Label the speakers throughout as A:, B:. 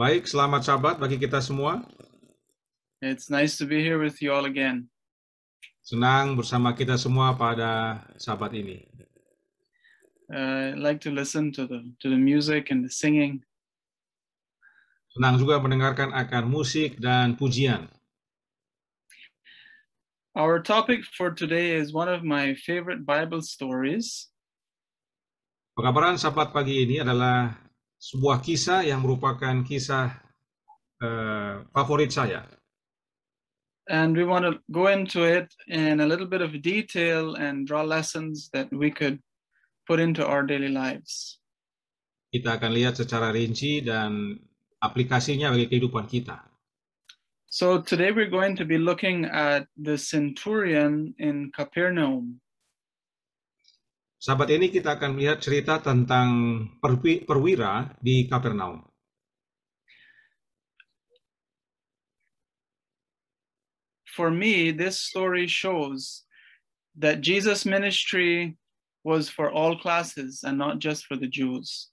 A: Baik, selamat Sabat bagi kita semua.
B: It's nice to be here with you all again.
A: Senang bersama kita semua pada Sabat ini.
B: I like to listen to the music and the singing.
A: Senang juga mendengarkan akan musik dan pujian.
B: Our topic for today is one of my favorite Bible stories.
A: Pekabaran Sabat pagi ini adalah sebuah kisah yang merupakan kisah favorit saya.
B: And we want to go into it in a little bit of detail and draw lessons that we could put into our daily lives.
A: Kita akan lihat secara rinci dan aplikasinya bagi kehidupan kita.
B: So today we're going to be looking at the centurion in Capernaum.
A: Sabat ini kita akan melihat cerita tentang perwira di Kapernaum.
B: For me, this story shows that Jesus' ministry was for all classes and not just for the Jews.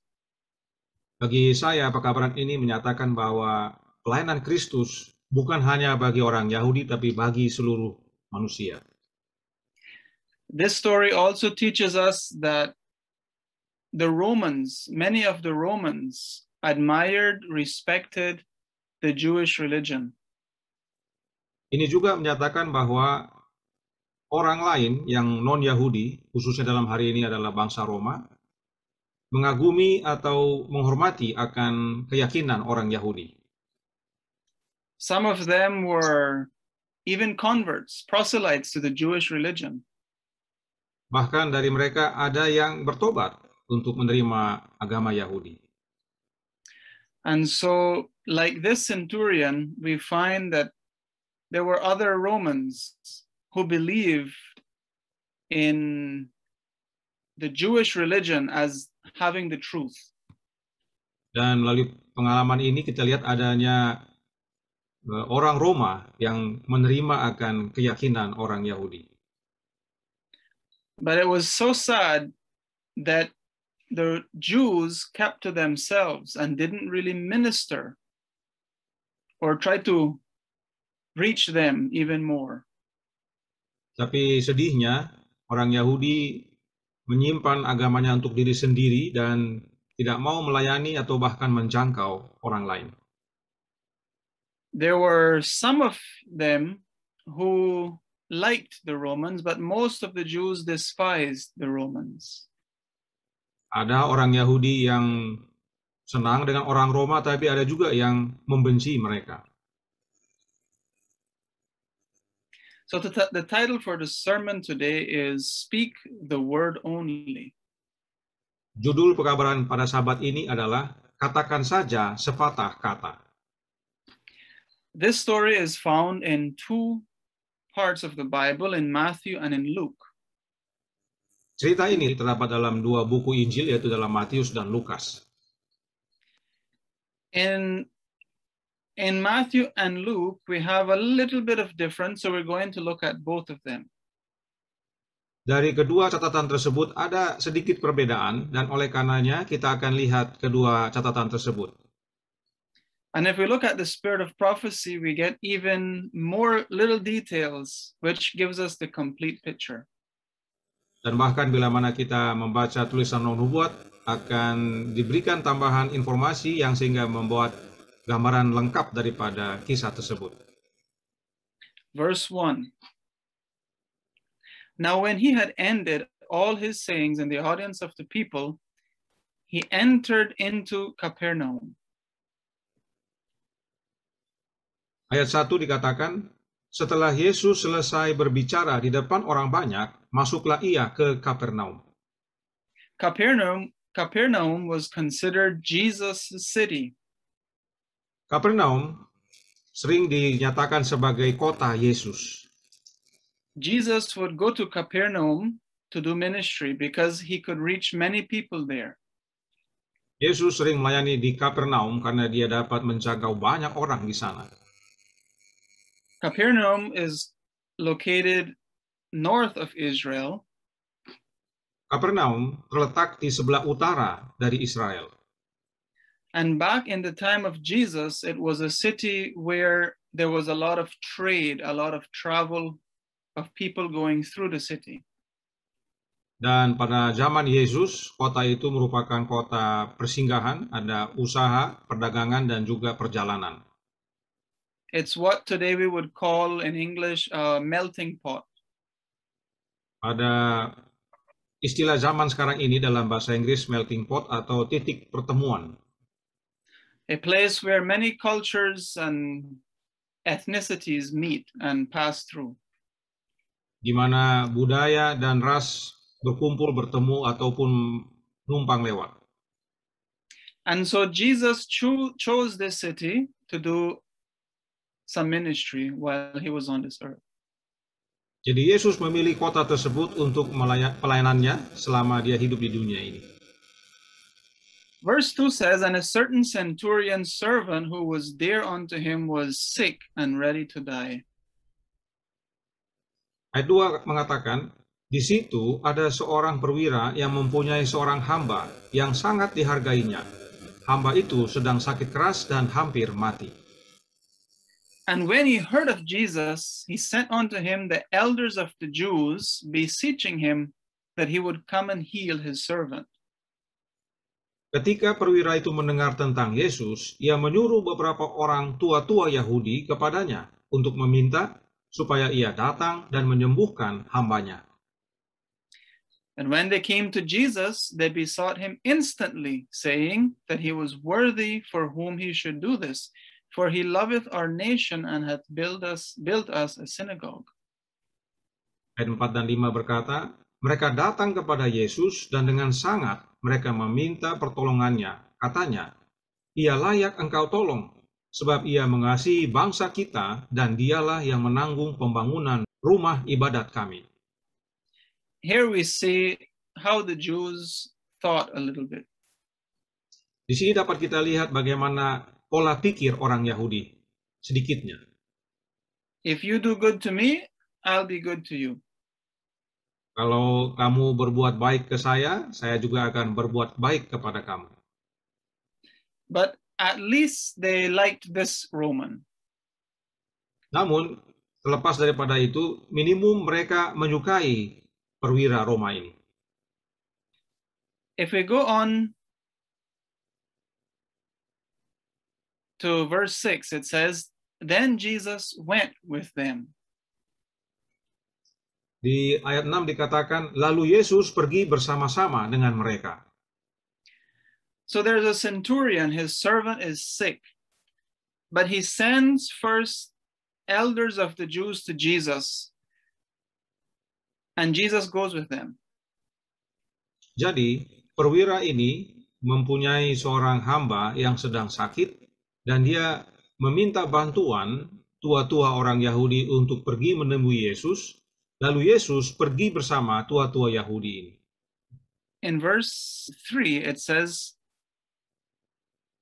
A: Bagi saya, pekabaran ini menyatakan bahwa pelayanan Kristus bukan hanya bagi orang Yahudi, tapi bagi seluruh manusia.
B: This story also teaches us that many of the Romans admired, respected the Jewish religion.
A: Ini juga menyatakan bahwa orang lain yang non-Yahudi, khususnya dalam hari ini adalah bangsa Roma, mengagumi atau menghormati akan keyakinan orang Yahudi.
B: Some of them were even converts, proselytes to the Jewish religion.
A: Bahkan dari mereka ada yang bertobat untuk menerima agama Yahudi.
B: And so, like this centurion, we find that there were other Romans who believed in the Jewish religion as having the truth.
A: Dan melalui pengalaman ini kita lihat adanya orang Roma yang menerima akan keyakinan orang Yahudi.
B: But it was so sad that the Jews kept to themselves and didn't really minister or try to reach them even more.
A: Tapi sedihnya, orang Yahudi menyimpan agamanya untuk diri sendiri dan tidak mau melayani atau bahkan menjangkau orang lain.
B: There were some of them who liked the Romans, but most of the Jews despised the Romans.
A: Ada orang Yahudi yang senang dengan orang Roma, tapi ada juga yang membenci mereka.
B: So the title for the sermon today is Speak the Word Only.
A: Judul pekabaran pada Sabat ini adalah Katakan saja sepatah kata.
B: This story is found in two parts of the Bible, in Matthew and in Luke.
A: Cerita ini terdapat dalam dua buku Injil, yaitu dalam Matius dan Lukas.
B: In Matthew and Luke, we have a little bit of difference, so we're going to look at both of them.
A: Dari kedua catatan tersebut ada sedikit perbedaan, dan oleh karenanya kita akan lihat kedua catatan tersebut.
B: And if we look at the spirit of prophecy, we get even more little details, which gives us the complete picture.
A: Dan bahkan bila mana kita membaca tulisan nubuat, akan diberikan tambahan informasi yang sehingga membuat gambaran lengkap daripada kisah tersebut.
B: Verse 1. Now when he had ended all his sayings in the audience of the people, he entered into Capernaum.
A: Ayat 1 dikatakan, setelah Yesus selesai berbicara di depan orang banyak, masuklah ia ke Kapernaum.
B: Capernaum was considered Jesus' city.
A: Kapernaum sering dinyatakan sebagai kota Yesus.
B: Jesus would go to Capernaum to do ministry because he could reach many people there.
A: Yesus sering melayani di Kapernaum karena dia dapat menjangkau banyak orang di sana.
B: Capernaum is located north of Israel.
A: Kapernaum terletak di sebelah utara dari Israel.
B: And back in the time of Jesus, it was a city where there was a lot of trade, a lot of travel of people going through the city.
A: Dan pada zaman Yesus, kota itu merupakan kota persinggahan, ada usaha, perdagangan, dan juga perjalanan.
B: It's what today we would call in English a melting pot.
A: Ada istilah zaman sekarang ini dalam bahasa Inggris melting pot atau titik pertemuan.
B: A place where many cultures and ethnicities meet and pass through.
A: Di mana budaya dan ras berkumpul, bertemu, ataupun numpang lewat.
B: And so Jesus chose this city to do some ministry while he was on this earth.
A: Jadi Yesus memilih kota tersebut untuk pelayanannya selama dia hidup di dunia ini.
B: Verse 2 says, and a certain centurion servant who was dear unto him was sick and ready to die.
A: Ayat 2 mengatakan, di situ ada seorang perwira yang mempunyai seorang hamba yang sangat dihargainya. Hamba itu sedang sakit keras dan hampir mati.
B: And when he heard of Jesus, he sent unto him the elders of the Jews, beseeching him that he would come and heal his servant.
A: Ketika perwira itu mendengar tentang Yesus, ia menyuruh beberapa orang tua-tua Yahudi kepadanya untuk meminta supaya ia datang dan menyembuhkan hambanya.
B: And when they came to Jesus, they besought him instantly, saying that he was worthy for whom he should do this, for he loveth our nation and hath built us a synagogue.
A: Ayat 4 dan 5 berkata, mereka datang kepada Yesus dan dengan sangat mereka meminta pertolongannya. Katanya, ia layak engkau tolong, sebab ia mengasihi bangsa kita dan dialah yang menanggung pembangunan rumah ibadat kami.
B: Here we see how the Jews thought a little bit.
A: Di sini dapat kita lihat bagaimana pola pikir orang Yahudi, sedikitnya.
B: If you do good to me, I'll be good to you.
A: Kalau kamu berbuat baik ke saya juga akan berbuat baik kepada kamu.
B: But at least they liked this Roman.
A: Namun, terlepas daripada itu, minimum mereka menyukai perwira Roma ini.
B: If we go on to verse 6, it says, then Jesus went with them.
A: Di ayat 6 dikatakan, lalu Yesus pergi bersama-sama dengan mereka.
B: So there's a centurion, his servant is sick, but he sends first elders of the Jews to Jesus, and Jesus goes with them.
A: Jadi, perwira ini mempunyai seorang hamba yang sedang sakit, dan dia meminta bantuan tua-tua orang Yahudi untuk pergi menemui Yesus. Lalu Yesus pergi bersama tua-tua Yahudi ini.
B: In verse 3, it says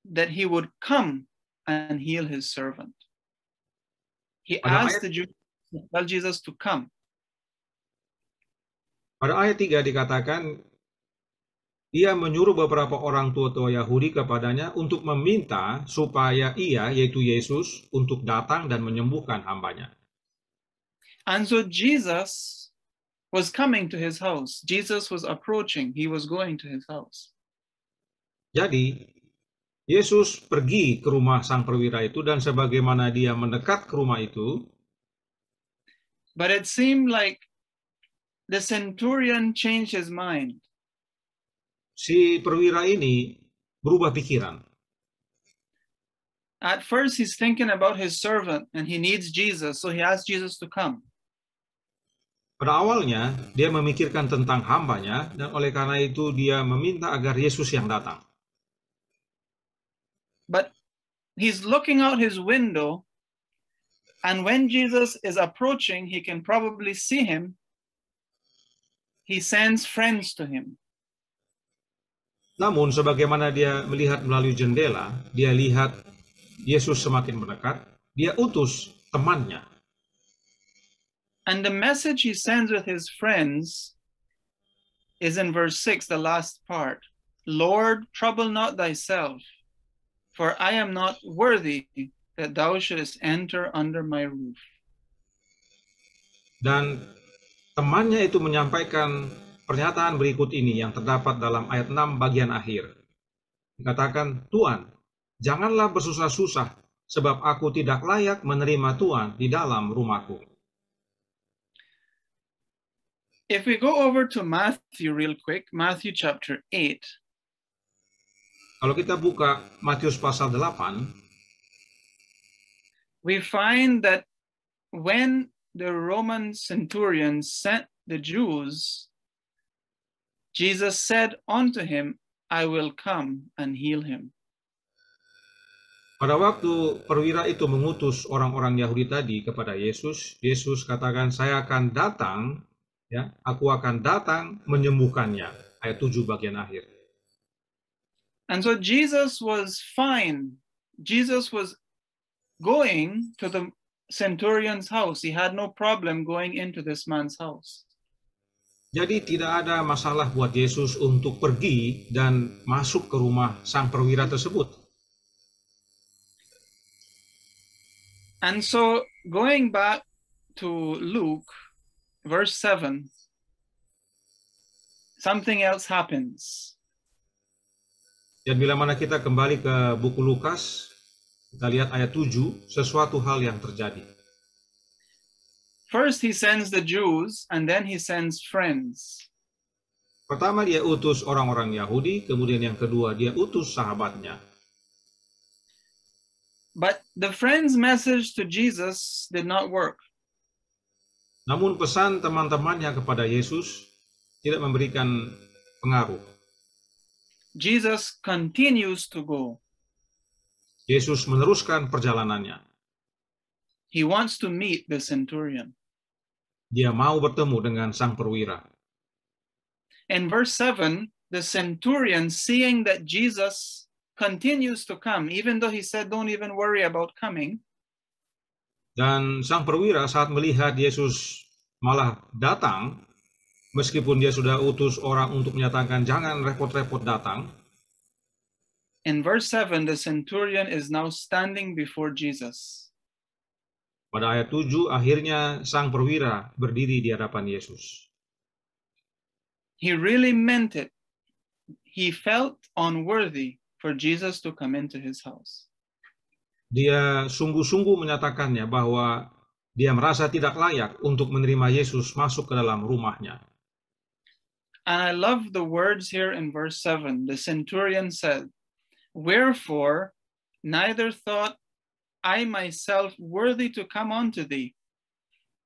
B: that he would come and heal his servant. He asked the Jews to tell Jesus to come.
A: Pada ayat 3 dikatakan, ia menyuruh beberapa orang tua-tua Yahudi kepadanya untuk meminta supaya ia, yaitu Yesus, untuk datang dan menyembuhkan hambanya.
B: And so Jesus was coming to his house. Jesus was approaching. He was going to his house.
A: Jadi, Yesus pergi ke rumah sang perwira itu, dan sebagaimana dia mendekat ke rumah itu,
B: but it seemed like the centurion changed his mind.
A: Si perwira ini berubah pikiran.
B: At first, he's thinking about his servant and he needs Jesus, so he asks Jesus to come.
A: Pada awalnya, dia memikirkan tentang hambanya, dan oleh karena itu dia meminta agar Yesus yang datang.
B: But he's looking out his window, and when Jesus is approaching, he can probably see him. He sends friends to him.
A: Namun, sebagaimana dia melihat melalui jendela, dia lihat Yesus semakin mendekat, dia utus temannya.
B: And the message he sends with his friends is in verse 6, the last part. Lord, trouble not thyself, for I am not worthy that thou shouldest enter under my roof.
A: Dan temannya itu menyampaikan pernyataan berikut ini yang terdapat dalam ayat 6 bagian akhir. Dikatakan, Tuan, janganlah bersusah-susah, sebab aku tidak layak menerima Tuan di dalam rumahku.
B: If we go over to Matthew real quick, Matthew chapter 8,
A: Kalau kita buka Matius pasal 8,
B: we find that when the Roman centurion sent the Jews, Jesus said unto him, I will come and heal him.
A: pada waktu perwira itu mengutus orang-orang Yahudi tadi kepada Yesus, Yesus katakan, saya akan datang, ya, aku akan datang menyembuhkannya. Ayat 7 bagian akhir.
B: And so Jesus was fine. Jesus was going to the centurion's house. He had no problem going into this man's house.
A: Jadi tidak ada masalah buat Yesus untuk pergi dan masuk ke rumah sang perwira tersebut.
B: And so going back to Luke, verse 7, something else happens.
A: Dan bila mana kita kembali ke buku Lukas, kita lihat ayat 7, sesuatu hal yang terjadi.
B: First he sends the Jews and then he sends friends.
A: Pertama dia utus orang-orang Yahudi, kemudian yang kedua dia utus sahabatnya.
B: But the friends' message to Jesus did not work.
A: Namun pesan teman-temannya kepada Yesus tidak memberikan pengaruh.
B: Jesus continues to go.
A: Yesus meneruskan perjalanannya.
B: He wants to meet the centurion.
A: Dia mau bertemu dengan sang perwira.
B: In verse 7, the centurion, seeing that Jesus continues to come, even though he said, don't even worry about coming,
A: Dan sang perwira saat melihat Yesus malah datang, meskipun dia sudah utus orang untuk menyatakan jangan repot-repot datang,
B: in verse 7, the centurion is now standing before Jesus.
A: pada ayat 7 akhirnya sang perwira berdiri di hadapan Yesus.
B: He really meant it. He felt unworthy for Jesus to come into his house.
A: Dia sungguh-sungguh menyatakannya bahwa dia merasa tidak layak untuk menerima Yesus masuk ke dalam rumahnya.
B: And I love the words here in verse 7. The centurion said, wherefore neither thought I myself worthy to come unto thee,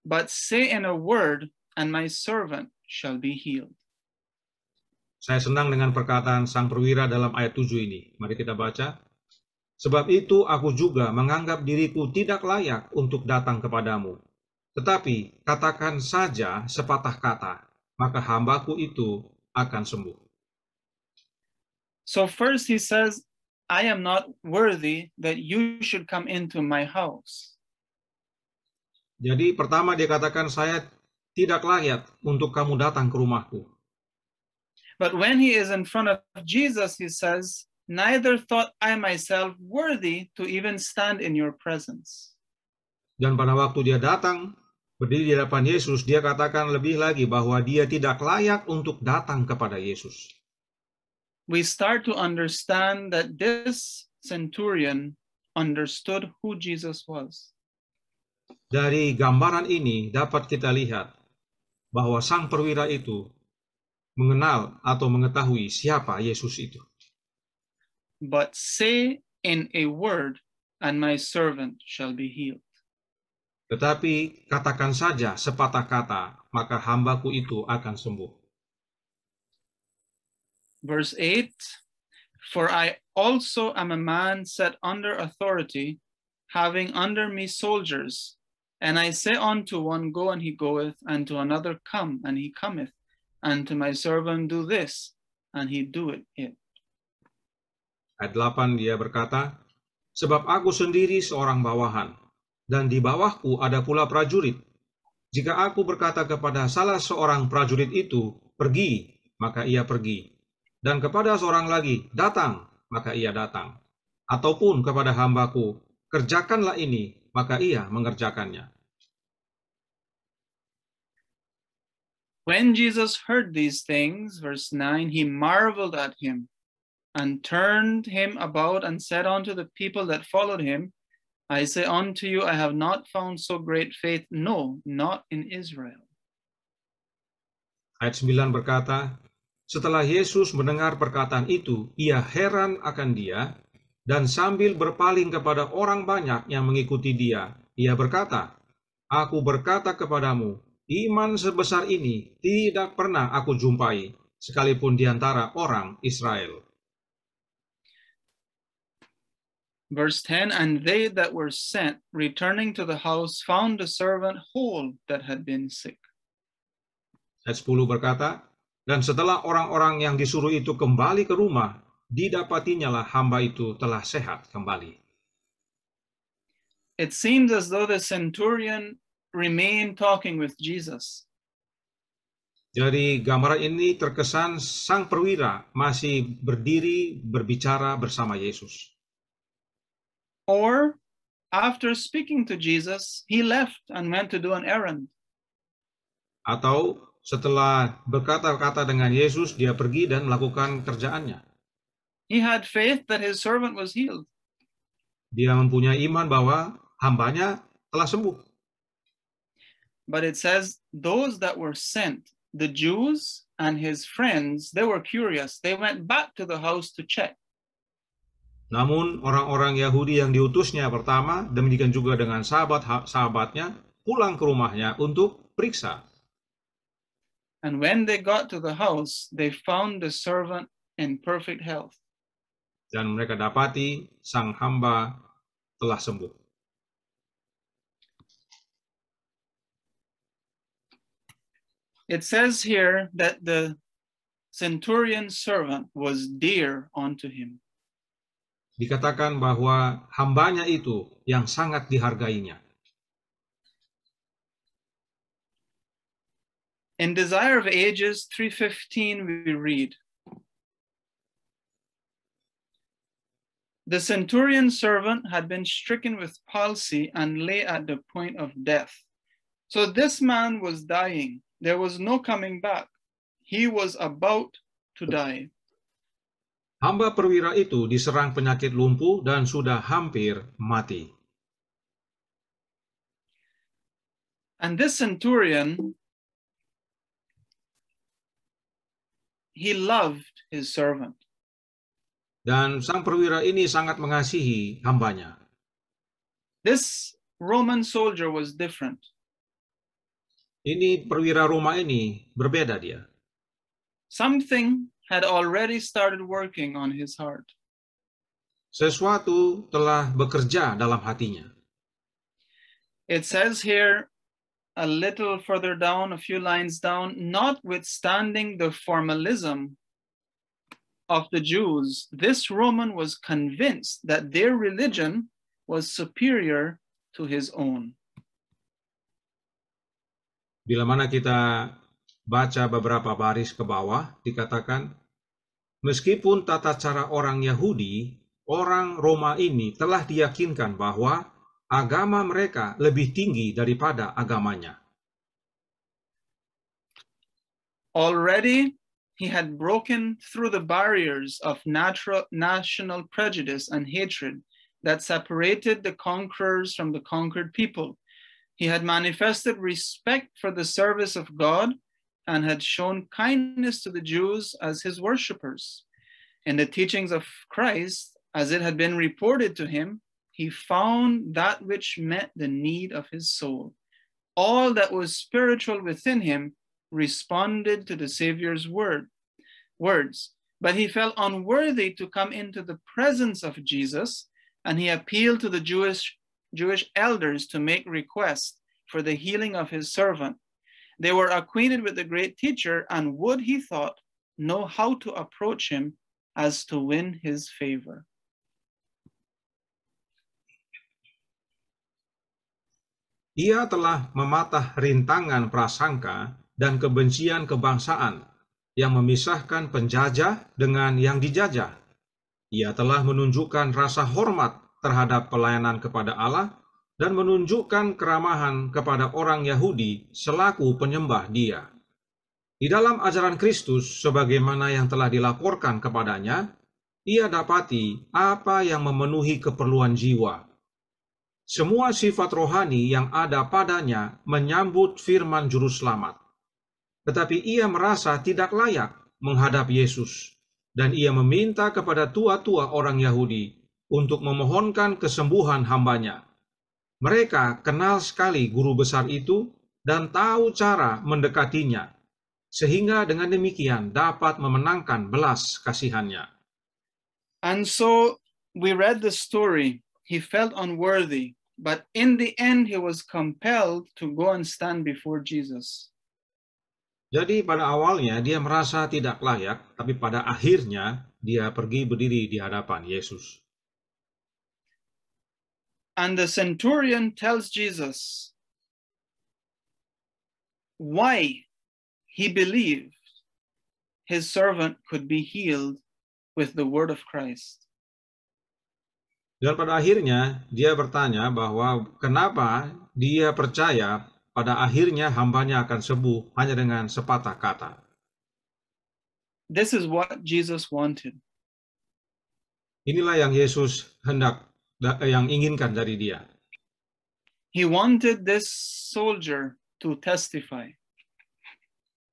B: but say in a word, and my servant shall be healed.
A: Saya senang dengan perkataan sang perwira dalam ayat 7 ini. Mari kita baca. Sebab itu aku juga menganggap diriku tidak layak untuk datang kepadamu. Tetapi katakan saja sepatah kata, maka hambaku itu akan sembuh.
B: So first he says, I am not worthy that you should come into my house.
A: Jadi pertama dia katakan saya tidak layak untuk kamu datang ke rumahku.
B: But when he is in front of Jesus, he says, neither thought I myself worthy to even stand in your presence.
A: Dan pada waktu dia datang, berdiri di hadapan Yesus, dia katakan lebih lagi bahwa dia tidak layak untuk datang kepada Yesus.
B: We start to understand that this centurion understood who Jesus was.
A: Dari gambaran ini dapat kita lihat bahwa sang perwira itu mengenal atau mengetahui siapa Yesus itu.
B: But say in a word, and my servant shall be healed.
A: Tetapi katakan saja sepatah kata, maka hambaku itu akan sembuh.
B: Verse 8, for I also am a man set under authority, having under me soldiers, and I say unto one, go, and he goeth, and to another, come, and he cometh, and to my servant, do this, and he doeth it.
A: Ayat 8 dia berkata, sebab aku sendiri seorang bawahan, dan di bawahku ada pula prajurit. Jika aku berkata kepada salah seorang prajurit itu, pergi, maka ia pergi. Dan kepada seorang lagi, datang, maka ia datang. ataupun kepada hambaku, kerjakanlah ini, maka ia mengerjakannya.
B: When Jesus heard these things, verse 9, he marveled at him and turned him about and said unto the people that followed him, I say unto you, I have not found so great faith, no, not in Israel.
A: Ayat 9 berkata, setelah Yesus mendengar perkataan itu, ia heran akan dia, dan sambil berpaling kepada orang banyak yang mengikuti dia, ia berkata, aku berkata kepadamu, iman sebesar ini tidak pernah aku jumpai, sekalipun di antara orang Israel.
B: Verse 10, and they that were sent, returning to the house, found the servant whole that had been sick.
A: Ayat 10 berkata, dan setelah orang-orang yang disuruh itu kembali ke rumah, didapatinya lah hamba itu telah sehat kembali.
B: It seems as though the centurion remained talking with Jesus.
A: Jadi gambaran ini terkesan sang perwira masih berdiri berbicara bersama Yesus.
B: Or after speaking to Jesus, he left and went to do an errand.
A: Atau setelah berkata-kata dengan Yesus, dia pergi dan melakukan kerjaannya.
B: He had faith that his servant was healed.
A: Dia mempunyai iman bahwa hambanya telah sembuh.
B: But it says those that were sent, the Jews and his friends, they were curious. They went back to the house to check.
A: Namun orang-orang Yahudi yang diutusnya pertama, demikian juga dengan sahabat-sahabatnya, pulang ke rumahnya untuk periksa.
B: And when they got to the house, they found the servant in perfect health.
A: Dan mereka dapati sang hamba telah sembuh.
B: It says here that the centurion's servant was dear unto him.
A: Dikatakan bahwa hambanya itu yang sangat dihargainya.
B: In Desire of Ages 3:15 we read, the centurion's servant had been stricken with palsy and lay at the point of death. So this man was dying. There was no coming back. He was about to die.
A: Hamba perwira itu diserang penyakit lumpuh dan sudah hampir mati.
B: And this centurion, he loved his servant.
A: Dan sang perwira ini sangat mengasihi hambanya.
B: This Roman soldier was different.
A: Ini perwira Roma ini berbeda dia.
B: Something had already started working on his heart.
A: Sesuatu telah bekerja dalam hatinya.
B: It says here a little further down, a few lines down, notwithstanding the formalism of the Jews, this Roman was convinced that their religion was superior to his own.
A: Bila mana kita baca beberapa baris ke bawah, dikatakan, meskipun tata cara orang Yahudi, orang Roma ini telah diyakinkan bahwa agama mereka lebih tinggi daripada agamanya.
B: Already, he had broken through the barriers of national prejudice and hatred that separated the conquerors from the conquered people. He had manifested respect for the service of God and had shown kindness to the Jews as his worshippers. In the teachings of Christ, as it had been reported to him, he found that which met the need of his soul. All that was spiritual within him responded to the Savior's words, but he felt unworthy to come into the presence of Jesus, and he appealed to the Jewish elders to make request for the healing of his servant. They were acquainted with the great teacher and would, he thought, know how to approach him as to win his favor.
A: Ia telah mematah rintangan prasangka dan kebencian kebangsaan yang memisahkan penjajah dengan yang dijajah. Ia telah menunjukkan rasa hormat terhadap pelayanan kepada Allah dan menunjukkan keramahan kepada orang Yahudi selaku penyembah Dia. Di dalam ajaran Kristus, sebagaimana yang telah dilaporkan kepadanya, ia dapati apa yang memenuhi keperluan jiwa. Semua sifat rohani yang ada padanya menyambut firman Juru Selamat. Tetapi ia merasa tidak layak menghadap Yesus, dan ia meminta kepada tua-tua orang Yahudi untuk memohonkan kesembuhan hambanya. Mereka kenal sekali guru besar itu dan tahu cara mendekatinya, sehingga dengan demikian dapat memenangkan belas kasihannya.
B: And so we read the story. He felt unworthy, but in the end he was compelled to go and stand before Jesus.
A: Jadi pada awalnya dia merasa tidak layak, tapi pada akhirnya dia pergi berdiri di hadapan Yesus.
B: And the centurion tells Jesus why he believed his servant could be healed with the word of Christ.
A: Dan pada akhirnya dia bertanya bahwa kenapa dia percaya pada akhirnya hambanya akan sembuh hanya dengan sepatah kata.
B: This is what Jesus wanted.
A: Inilah yang Yesus yang inginkan dari dia.
B: He wanted this soldier to testify.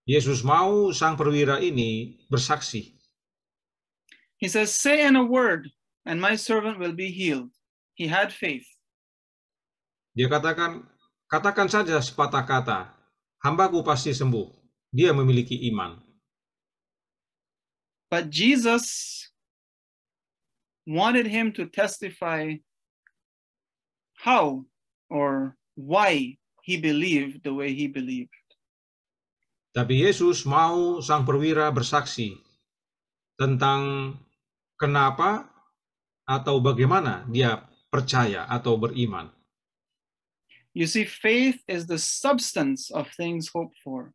A: Yesus mau sang perwira ini bersaksi.
B: He says, "Say in a word, and my servant will be healed." He had faith.
A: Dia katakan saja sepatah kata, hambaku pasti sembuh. Dia memiliki iman.
B: But Jesus wanted him to testify how or why he believed the way he believed.
A: Tapi Yesus mau sang perwira bersaksi tentang kenapa atau bagaimana dia percaya atau beriman.
B: You see, faith is the substance of things hoped for.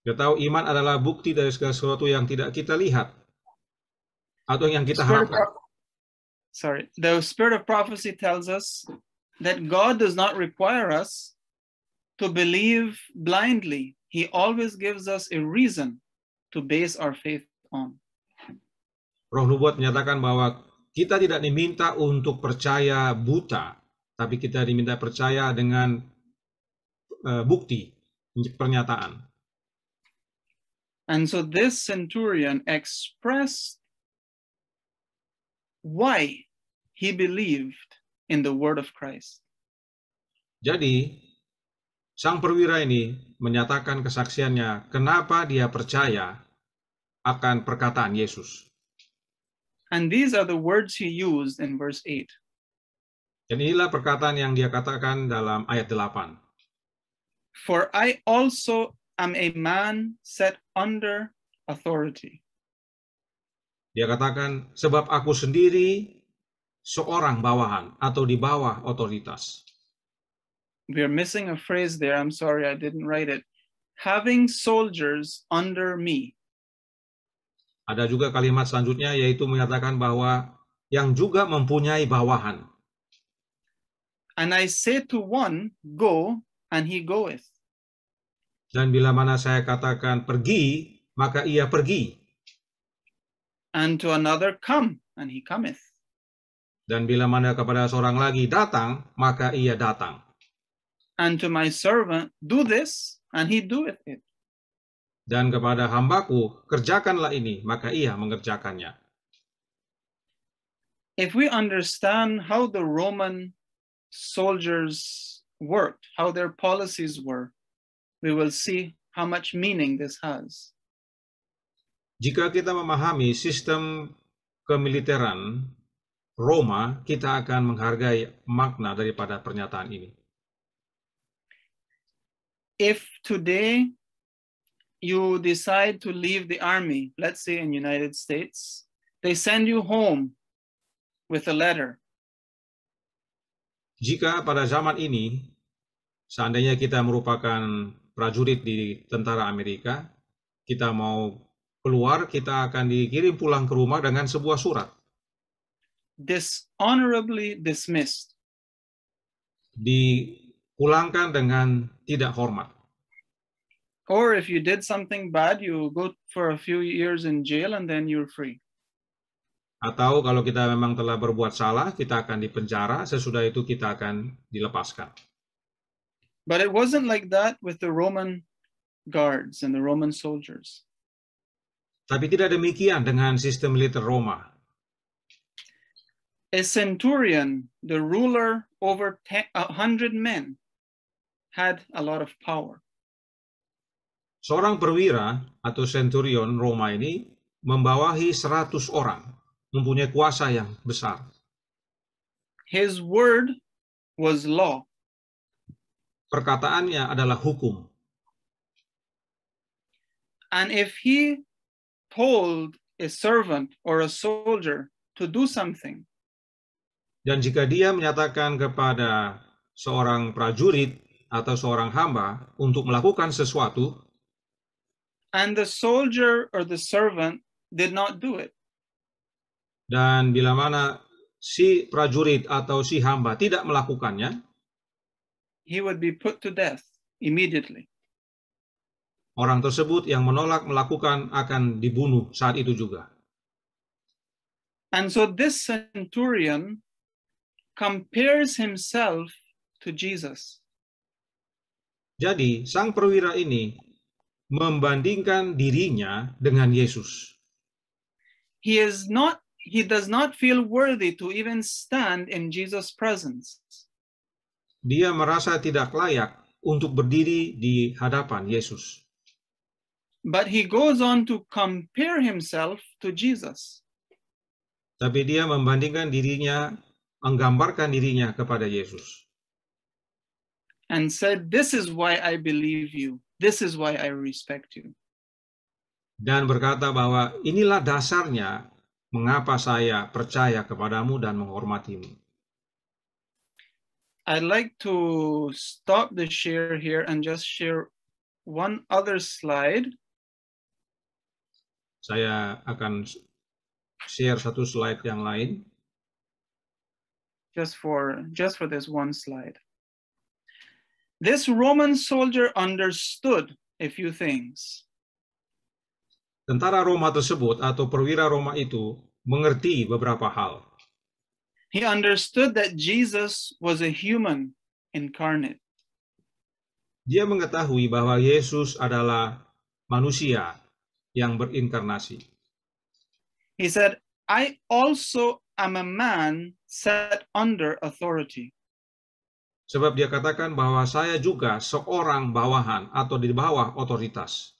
A: Kita tahu iman adalah bukti dari segala sesuatu yang tidak kita lihat atau yang kita harapkan.
B: The spirit of prophecy tells us that God does not require us to believe blindly. He always gives us a reason to base our faith on.
A: Roh Nubuat menyatakan bahwa kita tidak diminta untuk percaya buta, tapi kita diminta percaya dengan bukti, pernyataan.
B: And so this centurion expressed why he believed in the word of Christ.
A: Jadi, sang perwira ini menyatakan kesaksiannya kenapa dia percaya akan perkataan Yesus.
B: And these are the words he used in verse 8.
A: Dan inilah perkataan yang dia katakan dalam ayat 8.
B: For I also am a man set under authority.
A: Dia katakan, sebab aku sendiri seorang bawahan atau di bawah otoritas.
B: We are missing a phrase there. I'm sorry, I didn't write it. Having soldiers under me.
A: Ada juga kalimat selanjutnya yaitu menyatakan bahwa yang juga mempunyai bawahan.
B: And I say to one, go, and he goeth.
A: Dan bila mana saya katakan pergi, maka ia pergi.
B: And to another, come, and he cometh.
A: Dan bila mana kepada seorang lagi datang, maka ia datang.
B: And to my servant, do this, and he doeth it.
A: Dan kepada hambaku, kerjakanlah ini, maka ia mengerjakannya.
B: If we understand how the Roman soldiers worked, how their policies were, we will see how much meaning this has.
A: Jika kita memahami sistem kemiliteran Roma, kita akan menghargai makna daripada pernyataan ini.
B: If today you decide to leave the army, let's say in United States, they send you home with a letter.
A: Jika pada zaman ini, seandainya kita merupakan prajurit di tentara Amerika, kita mau keluar, kita akan dikirim pulang ke rumah dengan sebuah surat.
B: dishonorably dismissed.
A: Dipulangkan dengan tidak hormat.
B: Or if you did something bad, you go for a few years in jail and then you're free.
A: Atau kalau kita memang telah berbuat salah, kita akan dipenjara, sesudah itu kita akan dilepaskan.
B: But it wasn't like that with the Roman guards and the Roman soldiers.
A: Tapi tidak demikian dengan sistem militer Roma.
B: A centurion, the ruler over 100 men, had a lot of power.
A: Seorang perwira atau centurion Roma ini membawahi 100 orang, mempunyai kuasa yang besar.
B: His word was law.
A: Perkataannya adalah hukum.
B: And if he told a servant or a soldier to do something,
A: dan jika dia menyatakan kepada seorang prajurit atau seorang hamba untuk melakukan sesuatu,
B: and the soldier or the servant did not do it,
A: dan bila mana si prajurit atau si hamba tidak melakukannya,
B: he would be put to death immediately.
A: Orang tersebut yang menolak melakukan akan dibunuh saat itu juga.
B: And so this centurion compares himself to Jesus.
A: Jadi, sang perwira ini membandingkan dirinya dengan Yesus.
B: He does not feel worthy to even stand in Jesus' presence.
A: Dia merasa tidak layak untuk berdiri di hadapan Yesus.
B: But he goes on to compare himself to Jesus.
A: Tapi dia membandingkan dirinya, menggambarkan dirinya kepada Yesus.
B: And said, "This is why I believe you. This is why I respect you."
A: Dan berkata bahwa inilah dasarnya mengapa saya percaya kepadamu dan menghormatimu.
B: I'd like to stop the share here and just share one other slide.
A: Saya akan share satu slide yang lain.
B: Just for this one slide. This Roman soldier understood a few things.
A: Tentara Roma tersebut atau perwira Roma itu mengerti beberapa hal.
B: He understood that Jesus was a human incarnate.
A: Dia mengetahui bahwa Yesus adalah manusia yang berinkarnasi.
B: He said, "I also am a man set under authority."
A: Sebab dia katakan bahwa saya juga seorang bawahan atau di bawah otoritas.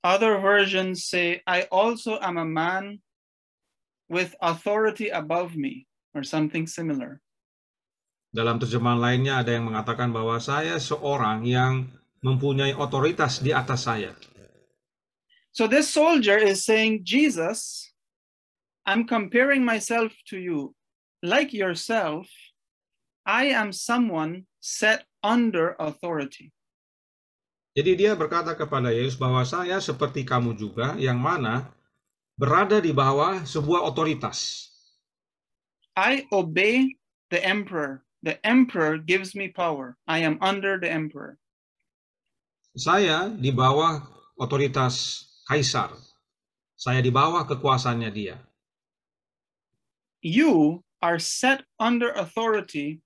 B: Other versions say, "I also am a man with authority above me," or something similar.
A: Dalam terjemahan lainnya ada yang mengatakan bahwa saya seorang yang mempunyai otoritas di atas saya.
B: So this soldier is saying, "Jesus, I'm comparing myself to you. Like yourself, I am someone set under authority."
A: Jadi dia berkata kepada Yesus bahwa saya seperti kamu juga, yang mana berada di bawah sebuah otoritas.
B: I obey the emperor. The emperor gives me power. I am under the emperor.
A: Saya di bawah otoritas kaisar. Saya di bawah kekuasaannya dia.
B: You are set under authority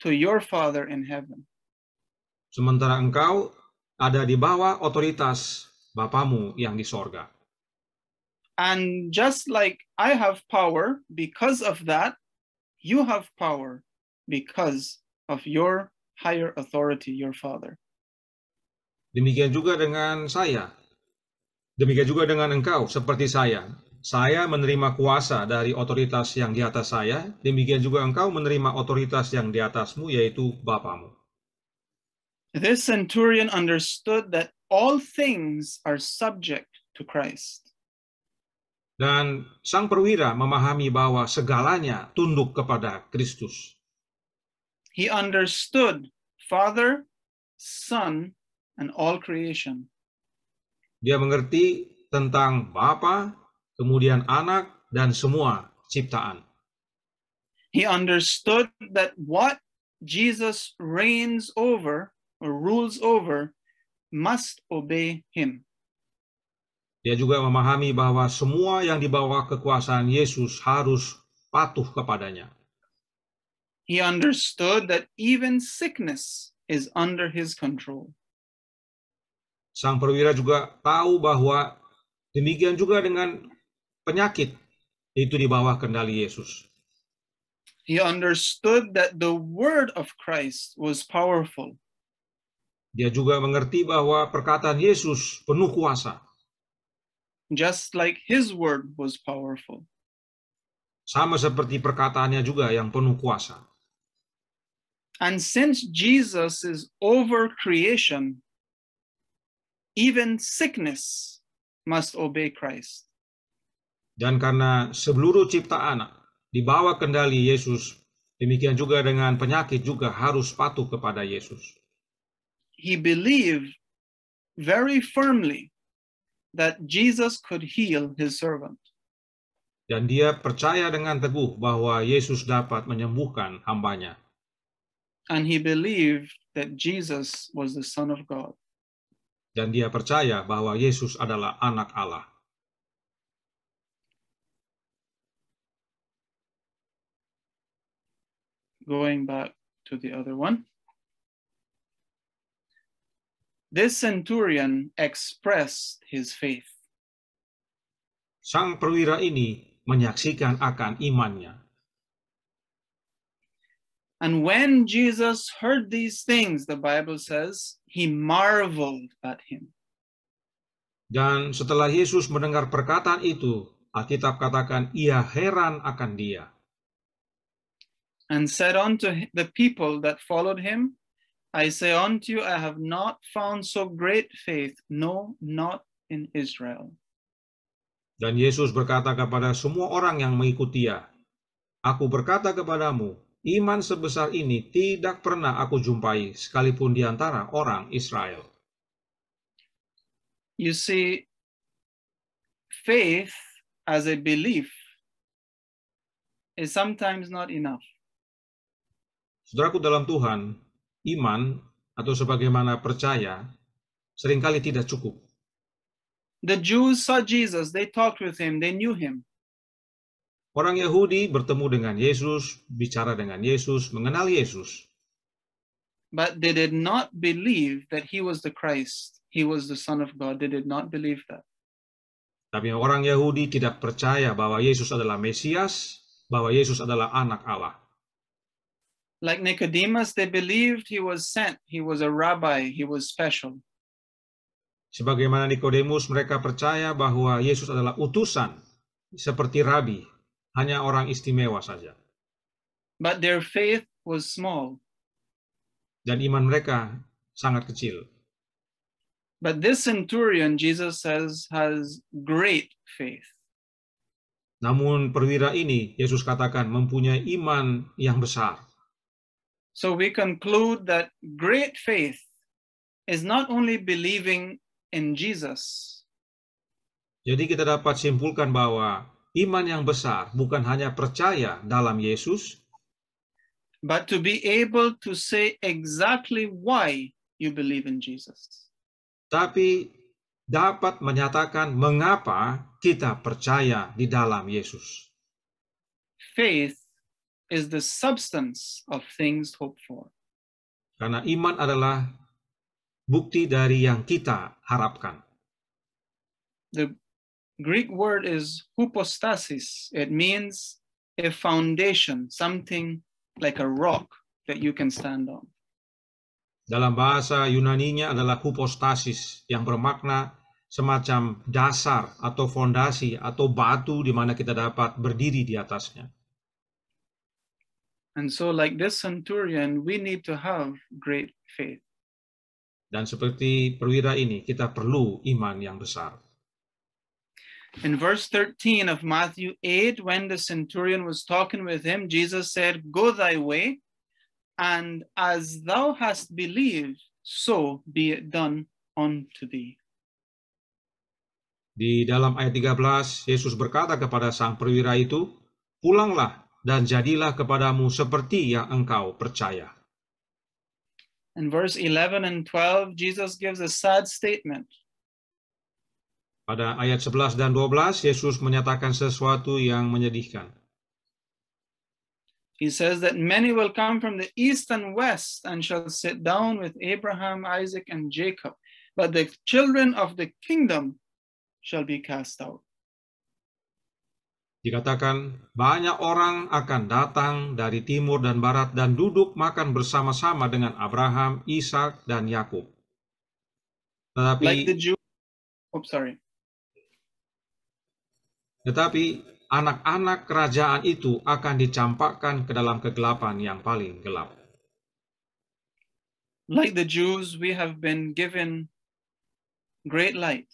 B: to your Father in heaven.
A: Sementara engkau ada di bawah otoritas Bapamu yang di sorga.
B: And just like I have power because of that, you have power because of your higher authority, your Father.
A: Demikian juga dengan saya. Demikian juga dengan engkau, seperti saya. Saya menerima kuasa dari otoritas yang di atas saya. Demikian juga engkau menerima otoritas yang di atasmu, yaitu Bapamu.
B: This centurion understood that all things are subject to Christ.
A: Dan sang perwira memahami bahwa segalanya tunduk kepada Kristus.
B: He understood Father, Son, and all creation.
A: Dia mengerti tentang Bapa, kemudian Anak, dan semua ciptaan.
B: He understood that what Jesus reigns over or rules over must obey him.
A: Dia juga memahami bahwa semua yang di bawah kekuasaan Yesus harus patuh kepadanya.
B: He understood that even sickness is under his control.
A: Sang perwira juga tahu bahwa demikian juga dengan penyakit, itu di bawah kendali Yesus.
B: He understood that the word of Christ was powerful.
A: Dia juga mengerti bahwa perkataan Yesus penuh kuasa.
B: Just like his word was powerful.
A: Sama seperti perkataannya juga yang penuh kuasa.
B: And since Jesus is over creation, even sickness must obey Christ.
A: Dan karena seluruh ciptaan di bawah kendali Yesus, demikian juga dengan penyakit juga harus patuh kepada Yesus.
B: He believed very firmly that Jesus could heal his servant.
A: Dan dia percaya dengan teguh bahwa Yesus dapat menyembuhkan hambanya.
B: And he believed that Jesus was the Son of God.
A: Dan dia percaya bahwa Yesus adalah anak Allah.
B: Going back to the other one. This centurion expressed his faith.
A: Sang perwira ini menyaksikan akan imannya.
B: And when Jesus heard these things, the Bible says, he marveled at him.
A: Dan setelah Yesus mendengar perkataan itu, Alkitab katakan ia heran akan dia.
B: And said unto the people that followed him, I say unto you, I have not found so great faith, no, not in Israel.
A: Dan Yesus berkata kepada semua orang yang mengikuti dia, aku berkata kepadamu, iman sebesar ini tidak pernah aku jumpai sekalipun di antara orang Israel.
B: You see, faith as a belief is sometimes not enough.
A: Saudaraku dalam Tuhan, iman atau sebagaimana percaya seringkali tidak cukup.
B: The Jews saw Jesus, they talked with him, they knew him.
A: Orang Yahudi bertemu dengan Yesus, bicara dengan Yesus, mengenal Yesus.
B: But they did not believe that he was the Christ. He was the Son of God. They did not believe that.
A: Tapi orang Yahudi tidak percaya bahwa Yesus adalah Mesias, bahwa Yesus adalah anak Allah.
B: Like Nicodemus, they believed he was sent. He was a rabbi. He was special.
A: Sebagaimana Nikodemus, mereka percaya bahwa Yesus adalah utusan, seperti rabi, hanya orang istimewa saja.
B: But their faith was small.
A: Dan iman mereka sangat kecil.
B: But this centurion, Jesus says, has great faith.
A: Namun perwira ini, Yesus katakan, mempunyai iman yang besar.
B: So we conclude that great faith is not only believing in Jesus.
A: Jadi kita dapat simpulkan bahwa iman yang besar bukan hanya percaya dalam Yesus,
B: but to be able to say exactly why you believe in Jesus.
A: Tapi dapat menyatakan mengapa kita percaya di dalam Yesus.
B: Faith is the substance of things hoped for.
A: Karena iman adalah bukti dari yang kita harapkan.
B: The Greek word is hypostasis. It means a foundation, something like a rock that you can stand on.
A: Dalam bahasa Yunaninya adalah hypostasis yang bermakna semacam dasar atau fondasi atau batu di mana kita dapat berdiri di atasnya.
B: And so like this centurion, we need to have great faith.
A: Dan seperti perwira ini, kita perlu iman yang besar.
B: In verse 13 of Matthew 8, when the centurion was talking with him, Jesus said, go thy way, and as thou hast believed, so be it done unto thee.
A: Di dalam ayat 13, Yesus berkata kepada sang perwira itu, pulanglah dan jadilah kepadamu seperti yang engkau percaya.
B: In verse 11 and 12, Jesus gives a sad statement.
A: Pada ayat 11 dan 12, Yesus menyatakan sesuatu yang menyedihkan.
B: He says that many will come from the east and west and shall sit down with Abraham, Isaac, and Jacob, but the children of the kingdom shall be cast out.
A: Dikatakan, banyak orang akan datang dari timur dan barat dan duduk makan bersama-sama dengan Abraham, Ishak, dan Yakub.
B: Like the
A: Tetapi
B: Jews.
A: Tetapi anak-anak kerajaan itu akan dicampakkan ke dalam kegelapan yang paling gelap.
B: Like the Jews, we have been given great light.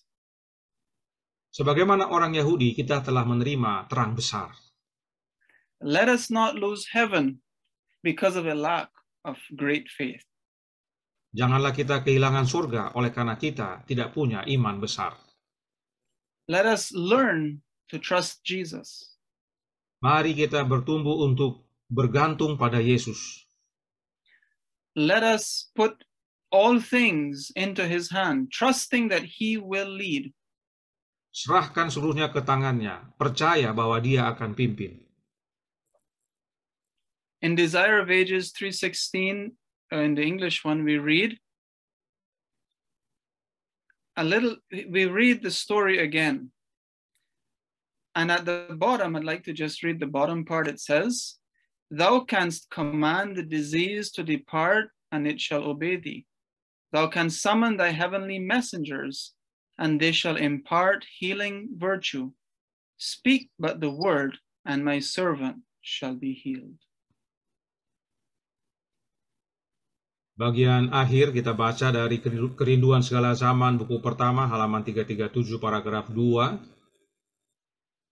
A: Sebagaimana orang Yahudi, kita telah menerima terang besar.
B: Let us not lose heaven because of a lack of great faith.
A: Janganlah kita kehilangan surga oleh karena kita tidak punya iman besar.
B: Let us learn to trust Jesus.
A: Mari kita bertumbuh untuk bergantung pada Yesus.
B: Let us put all things into his hand, trusting that he will lead.
A: Serahkan seluruhnya ke tangannya, percaya bahwa dia akan pimpin.
B: In Desire of Ages 3:16, in the English one, we read the story again. And at the bottom, I'd like to just read the bottom part. It says, "Thou canst command the disease to depart, and it shall obey thee. Thou canst summon thy heavenly messengers, and they shall impart healing virtue. Speak but the word, and my servant shall be healed."
A: Bagian akhir kita baca dari Kerinduan Segala Zaman, buku pertama, halaman 337, paragraf 2.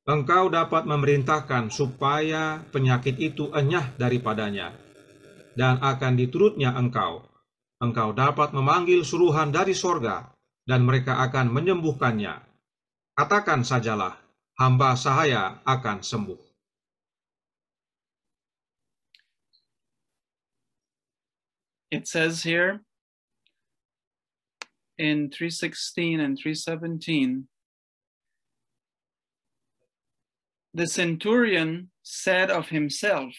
A: Engkau dapat memerintahkan supaya penyakit itu enyah daripadanya, dan akan diturutnya engkau. Engkau dapat memanggil suruhan dari sorga, dan mereka akan menyembuhkannya. Katakan sajalah, hamba sahaya akan sembuh.
B: It says here in 3:16 and 3:17, the centurion said of himself,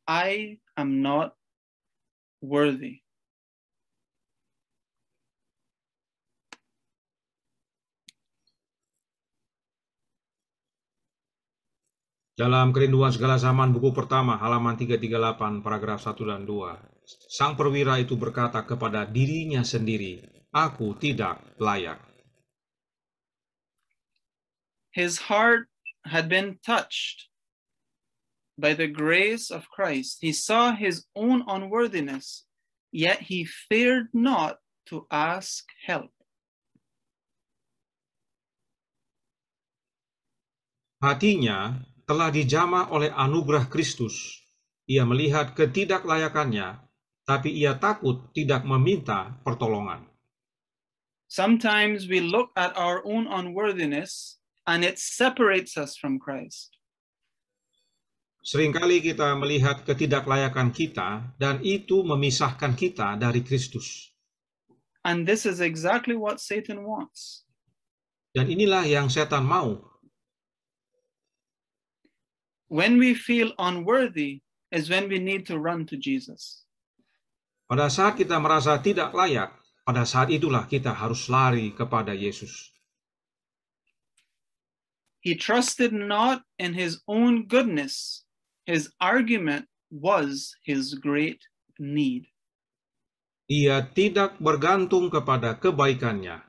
B: "I am not worthy."
A: Dalam Kerinduan Segala Zaman, buku pertama, halaman 338, paragraf 1 dan 2. Sang perwira itu berkata kepada dirinya sendiri, "Aku tidak layak."
B: His heart had been touched by the grace of Christ. He saw his own unworthiness, yet he feared not to ask help.
A: Hatinya telah dijamah oleh anugerah Kristus. Ia melihat ketidaklayakannya, tapi ia takut tidak meminta pertolongan.
B: Sometimes we look at our own unworthiness and it separates us from Christ.
A: Seringkali kita melihat ketidaklayakan kita, dan itu memisahkan kita dari Kristus.
B: And this is exactly what Satan wants.
A: Dan inilah yang setan mau.
B: When we feel unworthy is when we need to run to Jesus.
A: Pada saat kita merasa tidak layak, pada saat itulah kita harus lari kepada Yesus.
B: He trusted not in his own goodness. His argument was his great need.
A: Ia tidak bergantung kepada kebaikannya.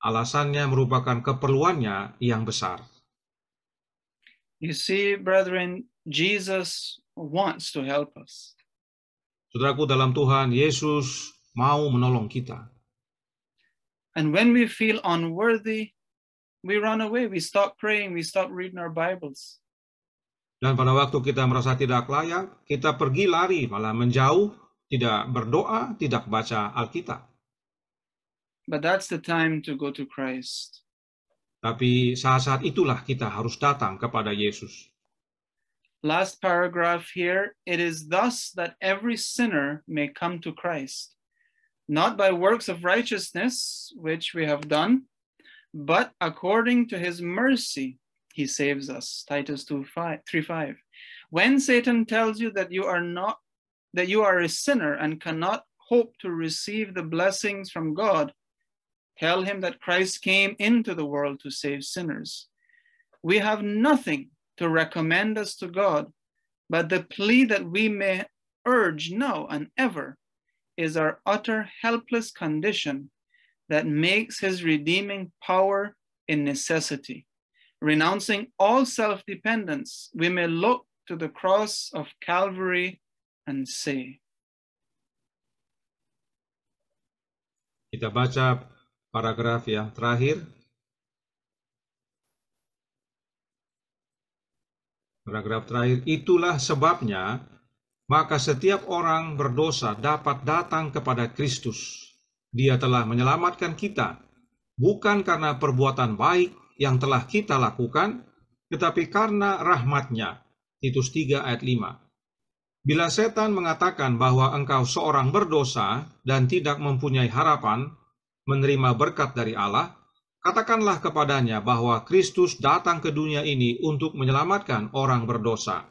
A: Alasannya merupakan keperluannya yang besar.
B: You see, brethren, Jesus wants to help us.
A: Saudaraku dalam Tuhan, Yesus mau menolong kita.
B: And when we feel unworthy, we run away, we stop praying, we stop reading our Bibles.
A: Dan pada waktu kita merasa tidak layak, kita pergi lari, malah menjauh, tidak berdoa, tidak baca Alkitab.
B: But that's the time to go to Christ.
A: Tapi saat-saat itulah kita harus datang kepada Yesus.
B: Last paragraph here, it is thus that every sinner may come to Christ, not by works of righteousness, which we have done, but according to his mercy, he saves us. Titus 3:5. When Satan tells you that you are a sinner and cannot hope to receive the blessings from God, tell him that Christ came into the world to save sinners. We have nothing to recommend us to God, but the plea that we may urge now and ever is our utter helpless condition that makes his redeeming power a necessity. Renouncing all self-dependence, we may look to the cross of Calvary and say.
A: Kita baca paragraf yang terakhir. Paragraf terakhir, itulah sebabnya, maka setiap orang berdosa dapat datang kepada Kristus. Dia telah menyelamatkan kita, bukan karena perbuatan baik yang telah kita lakukan, tetapi karena rahmat-Nya. Titus 3 ayat 5. Bila setan mengatakan bahwa engkau seorang berdosa dan tidak mempunyai harapan menerima berkat dari Allah, katakanlah kepadanya bahwa Kristus datang ke dunia ini untuk menyelamatkan orang berdosa.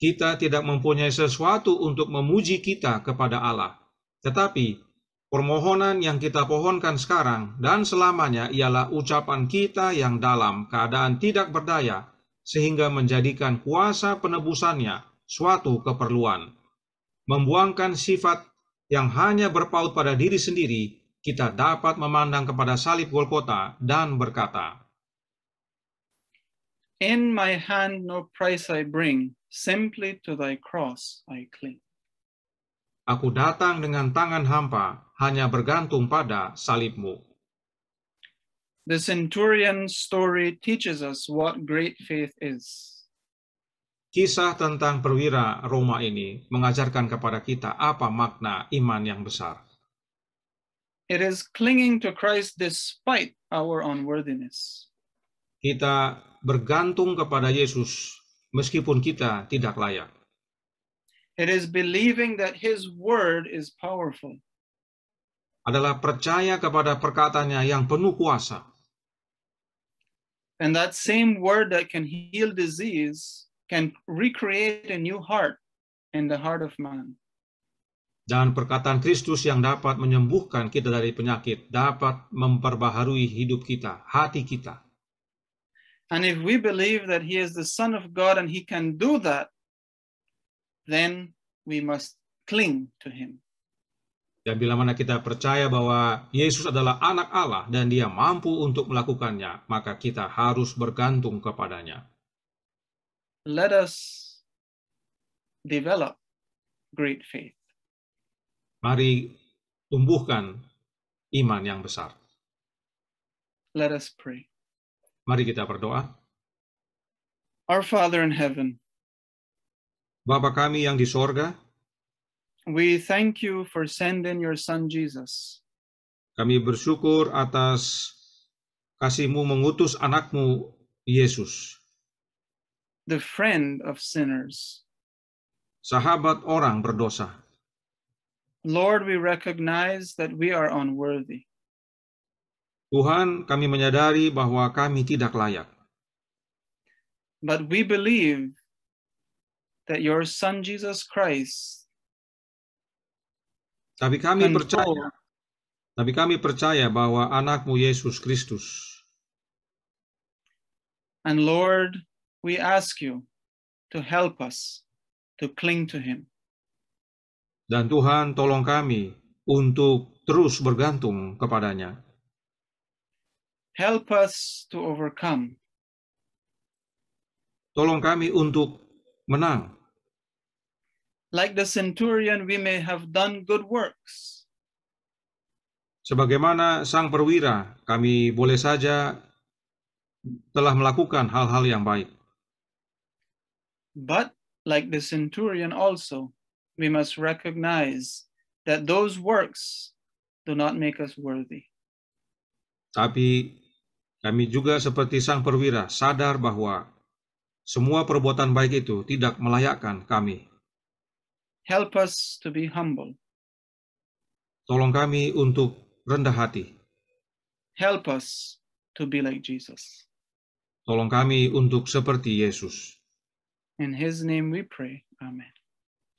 A: Kita tidak mempunyai sesuatu untuk memuji kita kepada Allah, tetapi permohonan yang kita pohonkan sekarang dan selamanya ialah ucapan kita yang dalam keadaan tidak berdaya, sehingga menjadikan kuasa penebusannya suatu keperluan. Membuangkan sifat yang hanya berpaut pada diri sendiri, kita dapat memandang kepada salib Golgota dan berkata,
B: In my hand no price I bring, simply to thy cross I cling.
A: Aku datang dengan tangan hampa, hanya bergantung pada salibmu.
B: The centurion story teaches us what great faith is.
A: Kisah tentang perwira Roma ini mengajarkan kepada kita apa makna iman yang besar.
B: It is clinging to Christ despite our unworthiness.
A: Kita bergantung kepada Yesus meskipun kita tidak layak.
B: It is believing that his word is powerful.
A: Adalah percaya kepada perkataannya yang penuh kuasa.
B: And that same word that can heal disease can recreate a new heart in the heart of man.
A: Dan perkataan Kristus yang dapat menyembuhkan kita dari penyakit, dapat memperbaharui hidup kita, hati kita.
B: And if we believe that he is the Son of God and he can do that, then we must cling to him.
A: Dan bila mana kita percaya bahwa Yesus adalah anak Allah dan dia mampu untuk melakukannya, maka kita harus bergantung kepadanya.
B: Let us develop great faith.
A: Mari tumbuhkan iman yang besar.
B: Let us pray.
A: Mari kita berdoa.
B: Our Father in heaven,
A: Bapa kami yang di sorga,
B: we thank you for sending your Son Jesus.
A: kami bersyukur atas kasih-Mu mengutus anak-Mu Yesus,
B: the friend of sinners.
A: sahabat orang berdosa.
B: Lord, we recognize that we are unworthy.
A: Tuhan, kami menyadari bahwa kami tidak layak.
B: But we believe that your Son Jesus Christ
A: Tapi kami percaya bahwa anak-Mu Yesus Kristus.
B: And Lord, we ask you to help us to cling to him.
A: Dan Tuhan, tolong kami untuk terus bergantung kepadanya.
B: Help us to overcome.
A: Tolong kami untuk menang.
B: Like the centurion, we may have done good works.
A: Sebagaimana sang perwira, kami boleh saja telah melakukan hal-hal yang baik.
B: But like the centurion also, we must recognize that those works do not make us worthy.
A: Tapi kami juga seperti sang perwira sadar bahwa semua perbuatan baik itu tidak melayakkan kami.
B: Help us to be humble.
A: Tolong kami untuk rendah hati.
B: Help us to be like Jesus.
A: Tolong kami untuk seperti Yesus.
B: In his name we pray. Amen.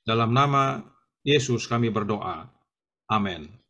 A: Dalam nama Yesus kami berdoa. Amin.